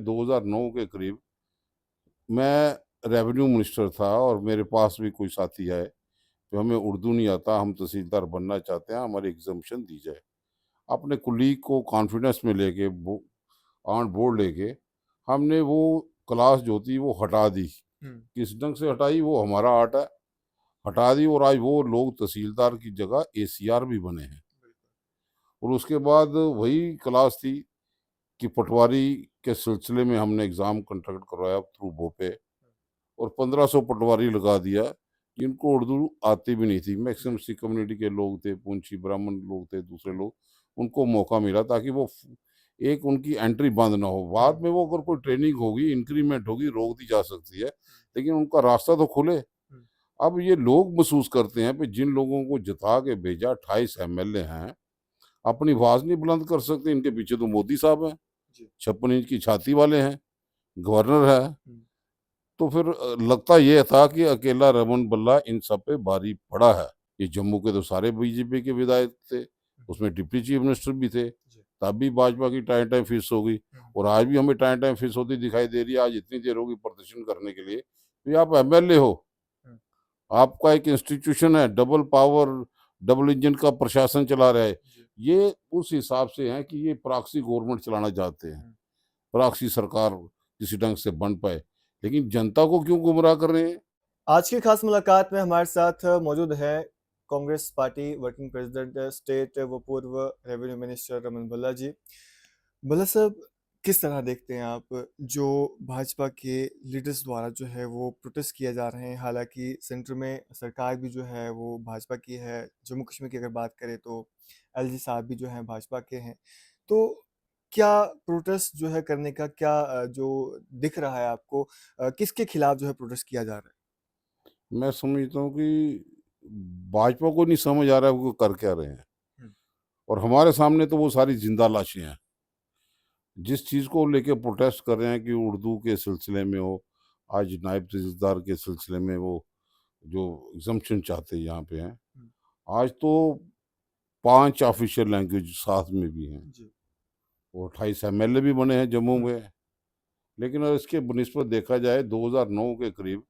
2009 के करीब मैं रेवेन्यू मिनिस्टर था और मेरे पास भी कोई साथी है कि हमें उर्दू नहीं आता, हम तहसीलदार बनना चाहते हैं, हमारी एग्ज़म्पशन दी जाए। अपने कुलीग को कॉन्फिडेंस में लेके वो ऑन बोर्ड लेके हमने वो क्लास जो थी वो हटा दी। हुँ, किस ढंग से हटाई वो हमारा आर्ट है। हटा दी और आज वो लोग तहसीलदार की जगह एसीआर भी बने हैं। और उसके बाद वही क्लास थी कि पटवारी के सिलसिले में हमने एग्ज़ाम कंडक्ट करवाया थ्रू भोपे और 1500 पटवारी लगा दिया जिनको उर्दू आती भी नहीं थी। मैक्सिमम सिख कम्युनिटी के लोग थे, पुंछी ब्राह्मण लोग थे, दूसरे लोग, उनको मौका मिला ताकि वो एक उनकी एंट्री बंद ना हो। बाद में वो अगर कोई ट्रेनिंग होगी, इंक्रीमेंट होगी, रोक दी जा सकती है, लेकिन उनका रास्ता तो खुले। हुँ, अब ये लोग महसूस करते हैं कि जिन लोगों को जिता के भेजा 28 एमएलए हैं, अपनी आवाज़ नहीं बुलंद कर सकते। इनके पीछे तो मोदी साहब हैं, जी, 56 इंच की छाती वाले हैं, गवर्नर है। हुँ, तो फिर लगता ये था कि अकेला रमन बल्ला इन सब पे भारी पड़ा है। ये जम्मू के तो सारे बीजेपी के विधायक थे, हुँ, उसमें डिप्टी चीफ मिनिस्टर भी थे, जी, तब भी भाजपा की टाइम-टाइम फिक्स हो गई हुँ, और आज भी हमें टाइम-टाइम फिक्स होती दिखाई दे रही है। आज इतनी देर होगी प्रदर्शन करने के लिए, तो ये आप एमएलए हो, हुँ, आपका एक इंस्टीट्यूशन है, डबल पावर, डबल इंजन का प्रशासन चला रहा है। जी, ये उस हिसाब से है कि ये प्रॉक्सी गवर्नमेंट चलाना चाहते हैं, हुँ। प्रॉक्सी सरकार किसी ढंग से बन पाए, लेकिन जनता को क्यों गुमराह कर रहे हैं? आज की खास मुलाकात में हमारे साथ मौजूद हैं Congress party working president state व पूर्व रेवेन्यू मिनिस्टर रमन भल्ला जी। भल्ला साहब, किस तरह देखते हैं आप जो भाजपा के लीडर्स द्वारा जो है वो प्रोटेस्ट किए जा रहे हैं? हालाँकि सेंटर में सरकार भी जो है वो भाजपा की है। जम्मू कश्मीर की अगर बात करें तो एलजी साहब भी जो हैं भाजपा के हैं। तो क्या प्रोटेस्ट जो है करने का क्या जो दिख रहा है आपको, किसके खिलाफ जो है प्रोटेस्ट किया जा रहा है? मैं समझता हूँ कि भाजपा को नहीं समझ आ रहा है वो कर क्या रहे हैं हुँ, और हमारे सामने तो वो सारी जिंदा लाशें हैं। जिस चीज़ को लेके प्रोटेस्ट कर रहे हैं कि उर्दू के सिलसिले में हो, आज नायब तहसीलदार के सिलसिले में वो जो एग्ज़म्पशन चाहते हैं यहाँ पे हैं। हुँ, आज तो 5 ऑफ़िशियल लैंग्वेज साथ में भी हैं जी। और 28 एमएलए भी बने हैं जम्मू हुँ, में। लेकिन अगर इसके बनिस्बत देखा जाए 2009 के करीब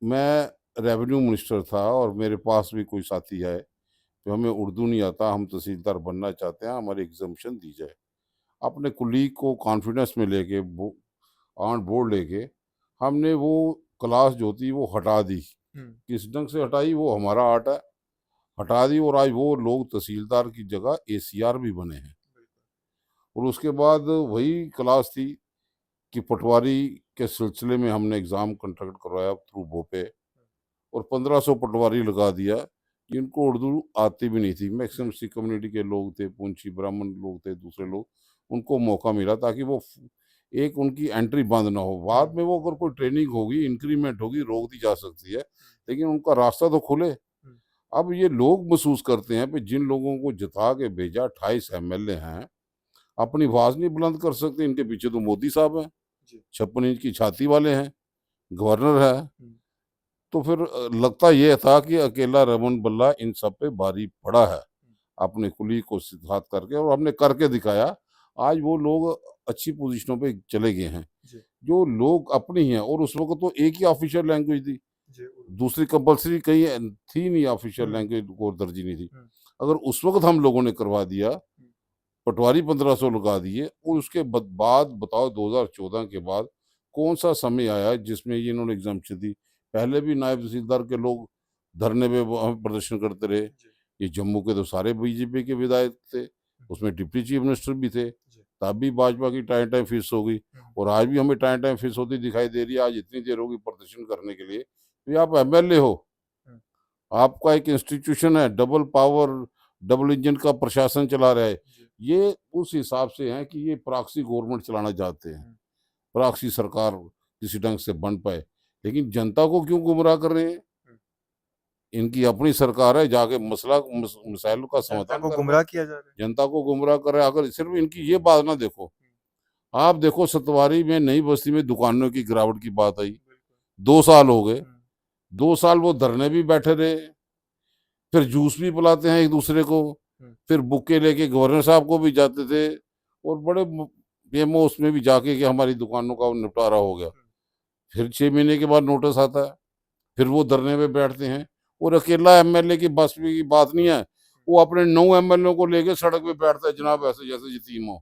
मैं रेवेन्यू मिनिस्टर था और मेरे पास भी कोई साथी है कि हमें उर्दू नहीं आता, हम तहसीलदार बनना चाहते हैं, हमारी एग्ज़म्पशन दी जाए। अपने कुलीग को कॉन्फिडेंस में लेके वो ऑन बोर्ड लेके हमने वो क्लास जो थी वो हटा दी। हुँ, किस ढंग से हटाई वो हमारा आर्ट है। हटा दी और आज वो लोग तहसीलदार की जगह एसीआर भी बने हैं। बिल्कुल। और उसके बाद वही क्लास थी कि पटवारी के सिलसिले में हमने एग्ज़ाम कंडक्ट करवाया थ्रू भोपे और 1500 पटवारी लगा दिया जिनको उर्दू आती भी नहीं थी। मैक्सिमम जी, सिख कम्युनिटी के लोग थे, पुंछी ब्राह्मण लोग थे, दूसरे लोग, उनको मौका मिला ताकि वो एक उनकी एंट्री बंद ना हो। बाद हुँ, में वो अगर कोई ट्रेनिंग होगी, इंक्रीमेंट होगी, रोक दी जा सकती है, लेकिन उनका रास्ता तो खुले। हुँ, अब ये लोग महसूस करते हैं कि जिन लोगों को जिता के भेजा 28 एमएलए हैं, अपनी आवाज़ नहीं बुलंद कर सकते। इनके पीछे तो मोदी साहब हैं, जी, 56 इंच की छाती वाले हैं, गवर्नर है। हुँ, तो फिर लगता ये था कि अकेला रमन बल्ला इन सब पे भारी पड़ा है, हुँ, अपने कुली को साथ करके और हमने करके दिखाया। आज वो लोग अच्छी पोज़ीशनों पे चले गए हैं। जी, जो लोग अपने ही हैं और उस वक़्त तो एक ही ऑफ़िशियल लैंग्वेज थी, जी, उर्दू। दूसरी कंपल्सरी कहीं थी नहीं, ऑफ़िशियल हुँ, लैंग्वेज को दर्जी नहीं थी। हुँ, अगर उस वक़्त हम लोगों ने करवा दिया, हुँ, पटवारी 1500 लगा दिए और उसके बाद बताओ 2014 के बाद कौन-सा समय आया जिसमें ये इन्होंने एग्ज़ाम्पशन दी। पहले भी नायब तहसीलदार के लोग धरने पे प्रदर्शन करते रहे। जी, ये जम्मू के तो सारे बीजेपी के विधायक थे, हुँ, उसमें डिप्टी चीफ मिनिस्टर भी थे, जी, तब भी भाजपा की टाइम-टाइम फिक्स हो गई हुँ, और आज भी हमें टाइम-टाइम फिक्स होती दिखाई दे रही है। आज इतनी देर होगी प्रदर्शन करने के लिए, तो ये आप एमएलए हो, हुँ, आपका एक इंस्टीट्यूशन है, डबल पावर, डबल इंजन का प्रशासन चला रहा है। जी, ये उस हिसाब से है कि ये प्रॉक्सी गवर्नमेंट चलाना चाहते हैं, हुँ, प्रॉक्सी सरकार किसी ढंग से बन पाए। लेकिन जनता को क्यों गुमराह कर रहे हैं? हुँ। इनकी अपनी सरकार है, जाके मसाइल का जनता समाधान को कर लें। गुमराह किया जा रहा है। जनता को गुमराह कर रहे हैं, अगर सिर्फ़ इनकी ये बात ना देखो, हुँ, आप देखो सतवारी में नई बस्ती में दुकानों की गिरावट की बात आई, बिल्कुल। 2 साल हो गए, हुँ, 2 साल वो धरने भी बैठे रहे, फिर जूस भी पिलाते हैं एक-दूसरे को, हुँ, फिर बुक्के लेके गवर्नर साहब को भी जाते थे और बड़े पीएमओ उसमें भी जाके कि हमारी दुकानों का निपटारा हो गया। फिर 6 महीने के बाद नोटिस आता है, फिर वो धरने पे बैठते हैं। और अकेला एमएलए की बस की बात नहीं है, वो अपने 9 एमएलए को लेके सड़क पे बैठता है, जनाब ऐसे जैसे यतीम हो।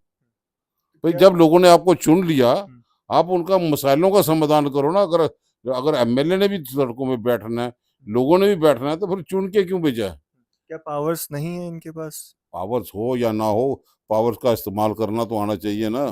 भाई क्या जब लोगों ने आपको चुन लिया, हुँ, आप उनका मसाइलों का समाधान करो ना। अगर अगर एमएलए ने भी सड़कों में बैठना है, लोगों ने भी बैठना है, तो फिर चुन के क्यों भेजा है? क्या पावर्स नहीं है इनके पास? पावर्स हो या ना हो, पावर्स का इस्तेमाल करना तो आना चाहिए ना।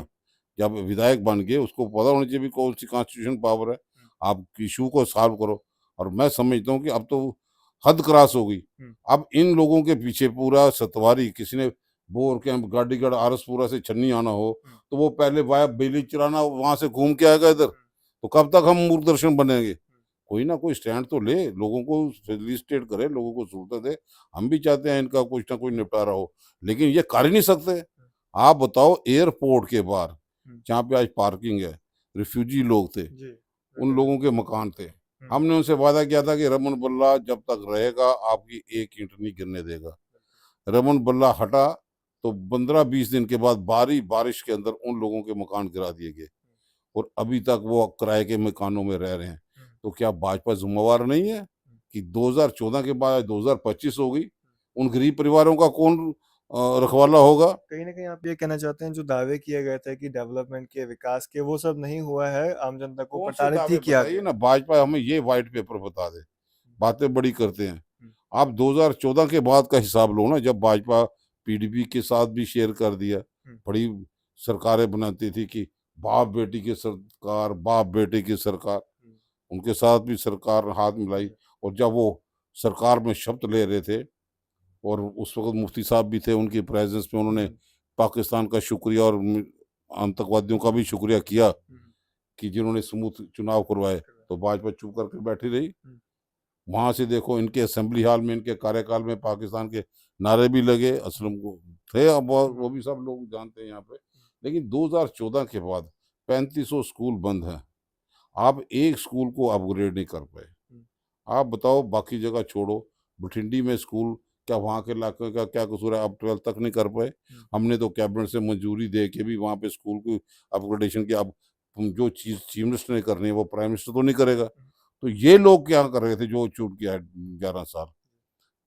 जब विधायक बन गए, उसको पता होना चाहिए भी कौन सी कॉन्स्टिट्यूशन पावर है। हुँ, आप इशू को सॉल्व करो। और मैं समझता हूँ कि अब तो हद क्रॉस हो गई। हुँ, अब इन लोगों के पीछे पूरा सतवारी, किसी ने बोर कैंप गाड़ीगढ़ आरसपुरा से छन्नी आना हो, हुँ, तो वो पहले वाया बेली चलाना, वहां से घूम के आएगा इधर। हुँ, तो कब तक हम मूर्खदर्शन बनेंगे? हुँ, कोई ना कोई स्टैंड तो ले, लोगों को फेलिसिटेट करे, लोगों को सहूलत दे। हम भी चाहते हैं इनका कुछ ना कुछ निपटारा हो, लेकिन ये कर ही नहीं सकते। हुँ, आप बताओ, एयरपोर्ट के बाहर हुँ, जहाँ पे आज पार्किंग है, रिफ्यूजी लोग थे, जी, उन बिल्कुल। लोगों के मकान थे। हुँ, हमने उनसे वादा किया था कि रमन बल्ला जब तक रहेगा आपकी एक ईंट नहीं गिरने देगा। रमन बल्ला हटा तो 15-20 दिन के बाद भारी बारिश के अंदर उन लोगों के मकान गिरा दिए गए, और अभी तक वो किराए के मकानों में रह रहे हैं। हुँ, तो क्या भाजपा जिम्मेवार नहीं है हुँ, कि 2014 के बाद 2025 हो गई? उन गरीब परिवारों का कौन रखवाला होगा? कहीं न कहीं आप ये कहना चाहते हैं जो दावे किए गए थे कि डेवलपमेंट के, विकास के, वो सब नहीं हुआ है, आम जनता को कौन से प्रताड़ित ही दावे किया बताइए गया ना, है? भाजपा हमें ये व्हाइट पेपर बता दे। हुँ, बातें बड़ी करते हैं। हुँ, आप 2014 के बाद का हिसाब लो ना, जब भाजपा पीडीपी के साथ भी शेयर कर दिया। हुँ, बड़ी सरकारें बनाती थी कि बाप बेटी की सरकार, बाप बेटे की सरकार। हुँ, उनके साथ भी सरकार हाथ मिलाई। जी, और जब वो सरकार में शपथ ले रहे थे, और उस वक़्त मुफ्ती साहब भी थे, उनकी प्रेज़ेंस में उन्होंने हुँ, पाकिस्तान का शुक्रिया और आतंकवादियों का भी शुक्रिया किया हुँ, कि जिन्होंने स्मूथ चुनाव करवाए। करवा तो भाजपा चुप करके बैठी रही। हुँ, वहाँ से देखो, इनके असेंबली हॉल में, इनके कार्यकाल में पाकिस्तान के नारे भी लगे, असलम को थे। अब वो हुँ, भी सब लोग जानते हैं यहाँ पे। लेकिन 2014 के बाद 3500 स्कूल बंद हैं। आप एक स्कूल को अपग्रेड नहीं कर पाए। हुँ, आप बताओ, बाकी जगह छोड़ो, बठिंडी में स्कूल, क्या वहाँ के इलाके का क्या कसूर है, आप 12th तक नहीं कर पाए? हुँ, हमने तो कैबिनेट से मंजूरी दे के भी वहाँ पे स्कूल की अपग्रेडेशन की। अब जो चीज़ चीफ मिनिस्टर ने करनी है, वो प्राइम मिनिस्टर तो नहीं करेगा। हुँ, तो ये लोग क्या कर रहे थे जो चूक गया है 11 साल?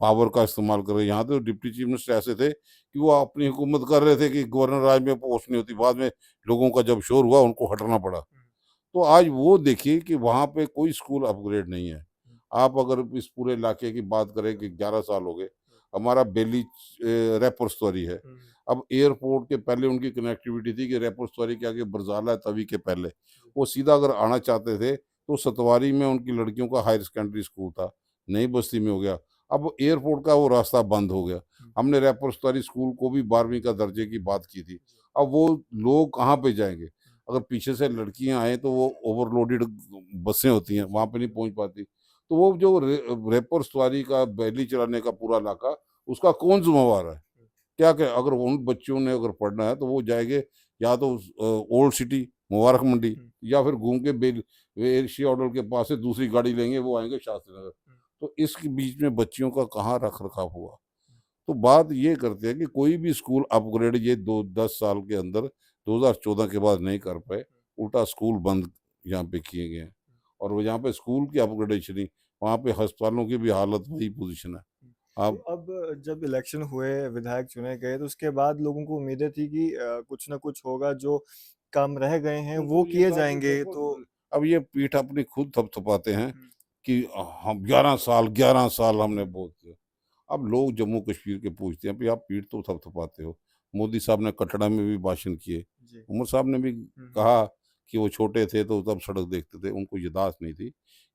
पावर का इस्तेमाल कर रहे हैं। यहाँ तो डिप्टी चीफ मिनिस्टर ऐसे थे कि वो अपनी हुकूमत कर रहे थे कि गवर्नर राज में पोस्ट नहीं होती। बाद में लोगों का जब शोर हुआ, उनको हटना पड़ा। हुँ, तो आज वो देखिए कि वहाँ पे कोई स्कूल अपग्रेड नहीं है। हुँ, आप अगर इस पूरे इलाके की बात करें कि 11 साल हो गए, हमारा बेली रैपर स्टोरी है। हुँ, अब एयरपोर्ट के पहले उनकी कनेक्टिविटी थी कि रैपर स्टोरी के आगे बरजाला है, तवी के पहले। जी, वो सीधा अगर आना चाहते थे, तो सतवारी में उनकी लड़कियों का हायर सेकेंडरी स्कूल था, नई बस्ती में हो गया। अब एयरपोर्ट का वो रास्ता बंद हो गया। हुँ, हमने रैपर स्टोरी स्कूल को भी 12वीं का दर्जे की बात की थी। जी, अब वो लोग कहाँ पे जाएँगे? हुँ, अगर पीछे से लड़कियां आए तो वो ओवरलोडेड बसें होती हैं, वहां पे नहीं पहुंच पाती। तो वो जो रेपर सवारी का बैली चलाने का पूरा इलाका, उसका कौन जिम्मेवार है? हुँ, क्या क्या अगर उन बच्चों ने अगर पढ़ना है, तो वो जाएंगे या तो ओल्ड सिटी मुबारक मंडी, हुँ, या फिर घूम के बेल एशिया होटल के पास से दूसरी गाड़ी लेंगे, वो आएंगे शास्त्री नगर। हुँ, तो इसके बीच में बच्चियों का कहाँ रख रखाव हुआ? तो बात ये करते हैं कि कोई भी स्कूल अपग्रेड ये 2-10 साल के अंदर 2014 के बाद नहीं कर पाए। उल्टा स्कूल बंद यहाँ पे किए गए हैं। हुँ, और वो यहाँ पे स्कूल की अपग्रेडेशन नहीं, वहाँ पे अस्पतालों की भी हालत वही पोजीशन है। हुँ। तो आप अब जब इलेक्शन हुए, विधायक चुने गए, तो उसके बाद लोगों को उम्मीदें थी कि कुछ ना कुछ होगा, जो काम रह गए हैं वो उनको ये किए था कि जाएँगे। देखो, तो अब ये पीठ अपनी खुद थपथपाते हैं हुँ, कि हम 11 साल हमने हुँ, बहुत किया। अब लोग जम्मू कश्मीर के पूछते हैं, भाई आप पीठ तो थपथपाते हो। मोदी साहब ने कटड़ा में भी भाषण किए। जी, उमर साहब ने भी हुँ, हुँ, कहा कि वो छोटे थे तो तब सड़क देखते थे, उनको याददाश्त नहीं थी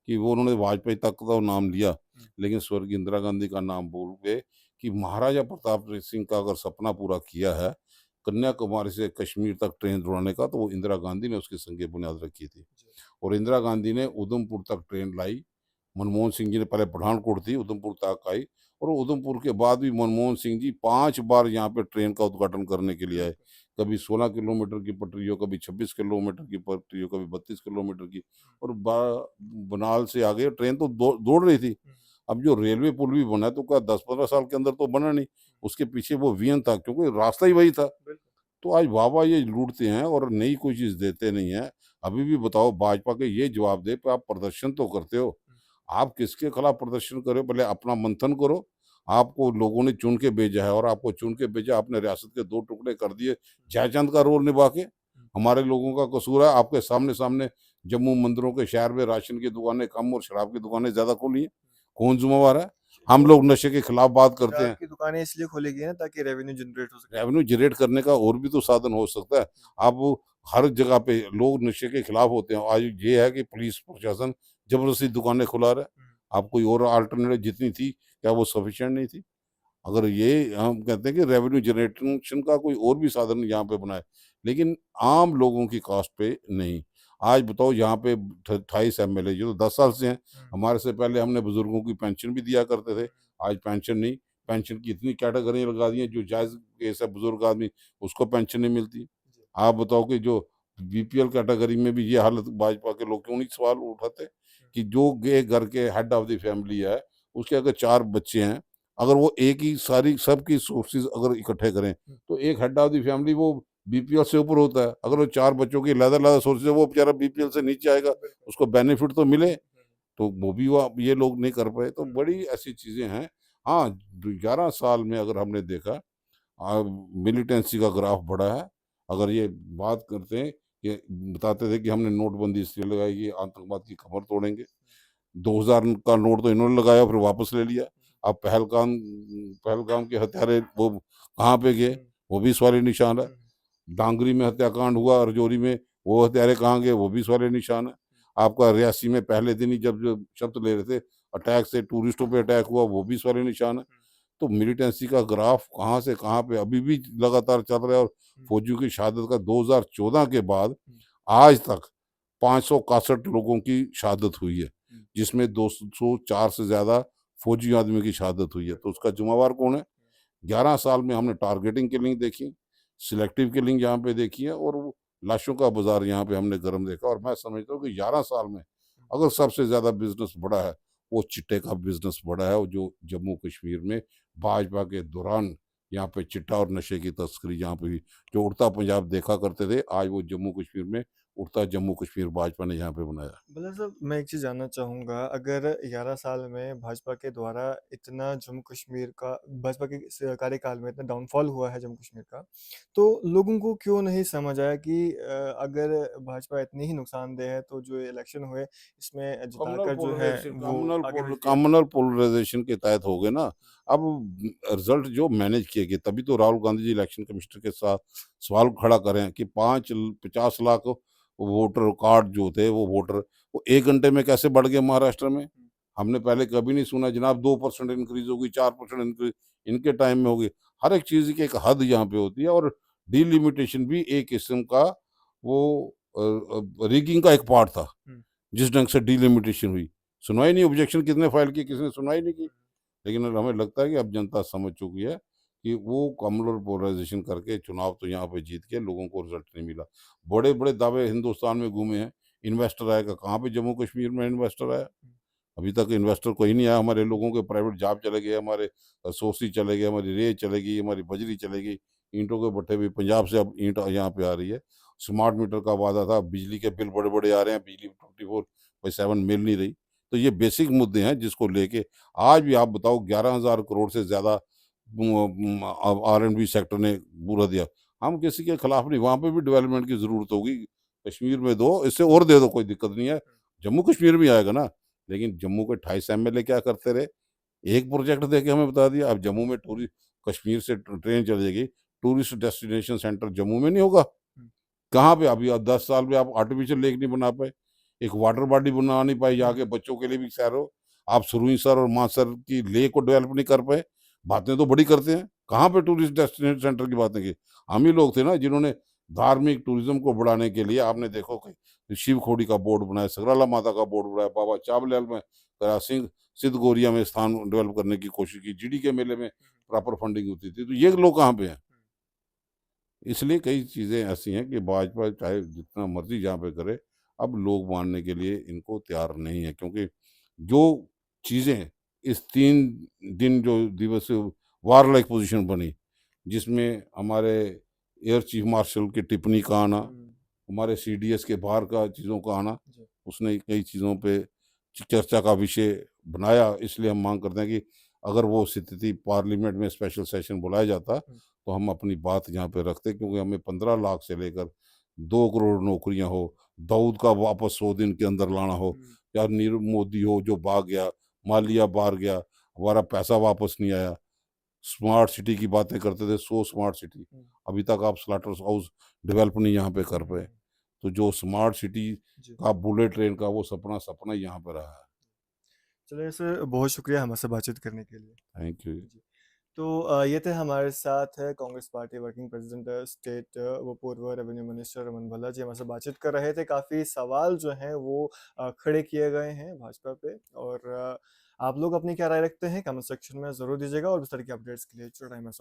कि वो उन्होंने वाजपेयी तक का नाम लिया, हुँ, लेकिन स्वर्गीय इंदिरा गांधी का नाम भूल गए। कि महाराजा प्रताप सिंह का अगर सपना पूरा किया है कन्याकुमारी से कश्मीर तक ट्रेन दौड़ाने का, तो वो इंदिरा गांधी ने उसकी संग बुनियाद रखी थी। जी, और इंदिरा गांधी ने उधमपुर तक ट्रेन लाई। मनमोहन सिंह जी ने पहले पठानकोट थी, उधमपुर तक आई। और उधमपुर के बाद भी मनमोहन सिंह जी 5 बार यहाँ पे ट्रेन का उद्घाटन करने के लिए आए। बिल्कुल, कभी 16 किलोमीटर की पटरी हो, कभी 26 किलोमीटर की पटरी हो, कभी 32 किलोमीटर की। और बनाल से आगे ट्रेन तो दौड़ रही थी। हुँ, अब जो रेलवे पुल भी बना है, तो क्या 10-15 साल के अंदर तो बना नहीं। हुँ, उसके पीछे वो विजन था, क्योंकि रास्ता ही वही था। बिल्कुल, तो आज वाह-वाह ये लूटते हैं और नई कोई चीज़ देते नहीं हैं। अभी भी बताओ भाजपा के ये जवाब दे, आप प्रदर्शन तो करते हो, आप किसके खिलाफ प्रदर्शन कर रहे हो? पहले अपना मंथन करो। आपको लोगों ने चुन के भेजा है और आपको चुन के भेजा, आपने रियासत के 2 टुकड़े कर दिए जयचंद का रोल निभा के। हमारे लोगों का कसूर है, आपके सामने-सामने जम्मू मंदिरों के शहर में राशन की दुकानें कम और शराब की दुकानें ज़्यादा खुली हैं। कौन ज़िम्मेवार है? हम वो लोग नशे के खिलाफ बात करते शराब हैं। की दुकानें इसलिए खोली गई हैं ताकि रेवेन्यू जनरेट हो सके। रेवेन्यू जनरेट करने का और भी तो साधन हो सकता है। अब वो हर जगह पे लोग नशे के खिलाफ होते हैं। आज ये है कि पुलिस प्रशासन ज़बरदस्ती दुकानें खुला रहा है। अब कोई और अल्टरनेटिव जितनी थी, क्या वो सफिशिएंट नहीं थी? अगर ये हम कहते हैं कि रेवेन्यू जनरेशन का कोई और भी साधन यहाँ पे बनाए, लेकिन आम लोगों की कॉस्ट पे नहीं। आज बताओ यहाँ पे 28 एमएलए जो 10 साल से हैं, हमारे से पहले हमने बुजुर्गों की पेंशन भी दिया करते थे, आज पेंशन नहीं। पेंशन की इतनी कैटेगरी लगा दी हैं, जो जायज़ केस है बुजुर्ग आदमी उसको पेंशन नहीं मिलती। आप बताओ कि जो बीपीएल कैटेगरी में भी ये हालत भाजपा के लोग क्यों नहीं सवाल उठाते कि जो गे घर के हेड ऑफ द फैमिली है, उसके अगर 4 बच्चे हैं, अगर वो एक ही सारी सबकी सोर्सेज़ अगर इकट्ठे करें, तो एक हेड ऑफ द फैमिली वो बीपीएल से ऊपर होता है। अगर वो 4 बच्चों की अलग-अलग सोर्सेज़ है, वो बेचारा बीपीएल से नीचे आएगा, उसको बेनिफिट तो मिले, तो वो भी ये लोग नहीं कर पाए। तो बड़ी ऐसी चीज़ें हैं। हाँ, 11 साल में अगर हमने देखा मिलिटेंसी का ग्राफ बढ़ा है। अगर ये बात करते हैं कि बताते थे कि हमने नोटबंदी इसलिए लगाई कि आतंकवाद की कमर तोड़ेंगे। 2000 का नोट तो इन्होंने लगाया फिर वापस ले लिया। अब पहलगाम पहलगाम के हत्यारे वो कहाँ पे गए? वो भी सवालिया निशान है। डांगरी में हत्याकांड हुआ, रजौरी में, वो हत्यारे कहाँ गए? वो भी सवालिया निशान है। आपका रियासी में पहले दिन ही जब जो शपथ ले रहे थे, अटैक से टूरिस्टों पे अटैक हुआ, वो भी सवालिया निशान है। तो मिलिटेंसी का ग्राफ कहाँ से कहाँ पे अभी भी लगातार चल रहा है और फौजियों की शहादत का 2014 के बाद आज तक 561 लोगों की शहादत हुई है, जिसमें 204 से ज़्यादा फौजी आदमियों की शहादत हुई है। तो उसका ज़िम्मेवार कौन है? 11 साल में हमने टारगेटिंग किलिंग देखी, सिलेक्टिव किलिंग यहाँ पे देखी है और वो लाशों का बाज़ार यहाँ पे हमने गरम देखा और मैं समझता हूँ कि 11 साल में अगर सबसे ज़्यादा बिज़नेस बढ़ा है, वो चिट्टे का बिज़नेस बढ़ा है और जो जम्मू कश्मीर में भाजपा के दौरान यहाँ पे चिट्टा और नशे की तस्करी यहाँ पे हुई। जो उड़ता पंजाब देखा करते थे, आज वो जम्मू कश्मीर में उड़ता जम्मू कश्मीर भाजपा ने यहाँ पे बनाया। मतलब साहब मैं एक चीज़ जानना चाहूँगा, अगर 11 साल में भाजपा के द्वारा इतना जम्मू कश्मीर का भाजपा के कार्यकाल में इतना डाउनफॉल हुआ है जम्मू कश्मीर का, तो लोगों को क्यों नहीं समझ आया कि अगर भाजपा इतनी ही नुकसानदेह है तो जो इलेक्शन हुए इसमें जिताकर जो है वो आगे भेज दिया। कम्युनल पोलराइजेशन के तहत हो गए ना। अब रिजल्ट जो मैनेज किए गए, तभी तो राहुल गांधी जी इलेक्शन कमिश्नर के साथ सवाल खड़ा करें कि 50 लाख वोटर कार्ड जो थे वो वोटर वो 1 घंटे में कैसे बढ़ गए महाराष्ट्र में। हमने पहले कभी नहीं सुना जनाब 2% इंक्रीज होगी, 4% इंक्रीज इनके टाइम में होगी। हर एक चीज़ की एक हद यहाँ पे होती है और डिलिमिटेशन भी एक किस्म का वो रिगिंग का एक पार्ट था। हुँ, जिस ढंग से डिलिमिटेशन हुई, सुनवाई नहीं, ऑब्जेक्शन किसने फाइल की, किसी ने सुनवाई नहीं की। लेकिन अब हमें लगता है कि अब जनता समझ चुकी है कि वो कम्युनल पोलराइजेशन करके चुनाव तो यहाँ पे जीत के लोगों को रिजल्ट नहीं मिला। बड़े-बड़े दावे हिंदुस्तान में घूमे हैं, इन्वेस्टर आएगा, कहाँ पे जम्मू कश्मीर में इन्वेस्टर आया? अभी तक इन्वेस्टर कोई नहीं आया। हमारे लोगों के प्राइवेट जॉब चले गए, हमारे सोसी चले गए, हमारी रेत चले गई, हमारी बजरी चले गई, ईंटों के भट्ठे भी पंजाब से अब ईंट यहाँ पे आ रही है। स्मार्ट मीटर का वादा था, बिजली के बिल बड़े-बड़े आ रहे हैं, बिजली 24/7 मिल नहीं रही। तो ये बेसिक मुद्दे हैं जिसको लेके आज भी आप बताओ 11,000 करोड़ से ज़्यादा आर-एंड-बी सेक्टर ने पूरा दिया। हम किसी के खिलाफ नहीं, वहाँ पे भी डेवलपमेंट की ज़रूरत होगी। कश्मीर में दो, इससे और दे दो, कोई दिक्कत नहीं है। जम्मू कश्मीर भी आएगा ना। लेकिन जम्मू के 28 एमएलए क्या करते रहे? एक प्रोजेक्ट देके हमें बता दिया। अब जम्मू में कश्मीर से ट्रेन चलेगी, टूरिस्ट डेस्टिनेशन सेंटर जम्मू में नहीं होगा। हुँ, कहाँ पे? अभी 10 साल में आप आर्टिफिशियल लेक नहीं बना पाए, एक वाटर बॉडी बना नहीं पाए जहाँ हुँ, के बच्चों के लिए भी सैर हो। आप सुरईसर और मानसर की लेक को डेवलप नहीं कर पाए। बातें तो बड़ी करते हैं, कहाँ पे टूरिस्ट डेस्टिनेशन सेंटर की बातें की? हम ही लोग थे ना जिन्होंने धार्मिक टूरिज्म को बढ़ाने के लिए आपने देखो कि शिव खोड़ी का बोर्ड बनाया, सकराला माता का बोर्ड बनाया, बाबा चावलाल में सिंह सिद्ध गोरिया में स्थान डेवलप करने की कोशिश की, जीडी के मेले में प्रॉपर फंडिंग होती थी। तो ये लोग कहाँ पे हैं? इसलिए कई चीज़ें ऐसी हैं कि भाजपा चाहे जितना मर्ज़ी जहाँ पे करे, अब लोग मानने के लिए इनको तैयार नहीं है, क्योंकि जो चीज़ें इस 3 दिन जो दिवस वार लाइक पोज़ीशन बनी, जिसमें हमारे एयर चीफ मार्शल की टिप्पणी का आना, हुँ, हमारे सीडीएस के बाहर का चीज़ों का आना, जी। उसने कई चीज़ों पे चर्चा का विषय बनाया। इसलिए हम मांग करते हैं कि अगर वो स्थिति पार्लियामेंट में स्पेशल सेशन बुलाया जाता हुँ, तो हम अपनी बात यहाँ पे रखते, क्योंकि हमें 15 लाख से लेकर 2 करोड़ नौकरियां हो, दाऊद का वापस 100 दिन के अंदर लाना हो, हुँ, या नीरव मोदी हो जो भाग गया, मालिया बाहर गया, हमारा पैसा वापस नहीं आया। स्मार्ट सिटी की बातें करते थे, 100 स्मार्ट सिटी, हुँ, अभी तक आप स्लॉटर हाउस डेवलप नहीं यहाँ पे हुँ, कर पाए। हुँ, तो जो स्मार्ट सिटी जी। का बुलेट ट्रेन का वो सपना सपना ही यहाँ पे रहा है। चलिए सर, बहुत शुक्रिया हमसे बातचीत करने के लिए। Thank you. जी। तो ये थे हमारे साथ है Congress party working president state, वो पूर्व रेवेन्यू मिनिस्टर रमन भल्ला जी हमारे से बातचीत कर रहे थे। काफ़ी सवाल जो हैं वो खड़े किए गए हैं भाजपा पे, और आप लोग अपनी क्या राय रखते हैं कमेंट सेक्शन में ज़रूर दीजिएगा, और इस तरह की अपडेट्स के लिए जुड़े रहें हमारे साथ।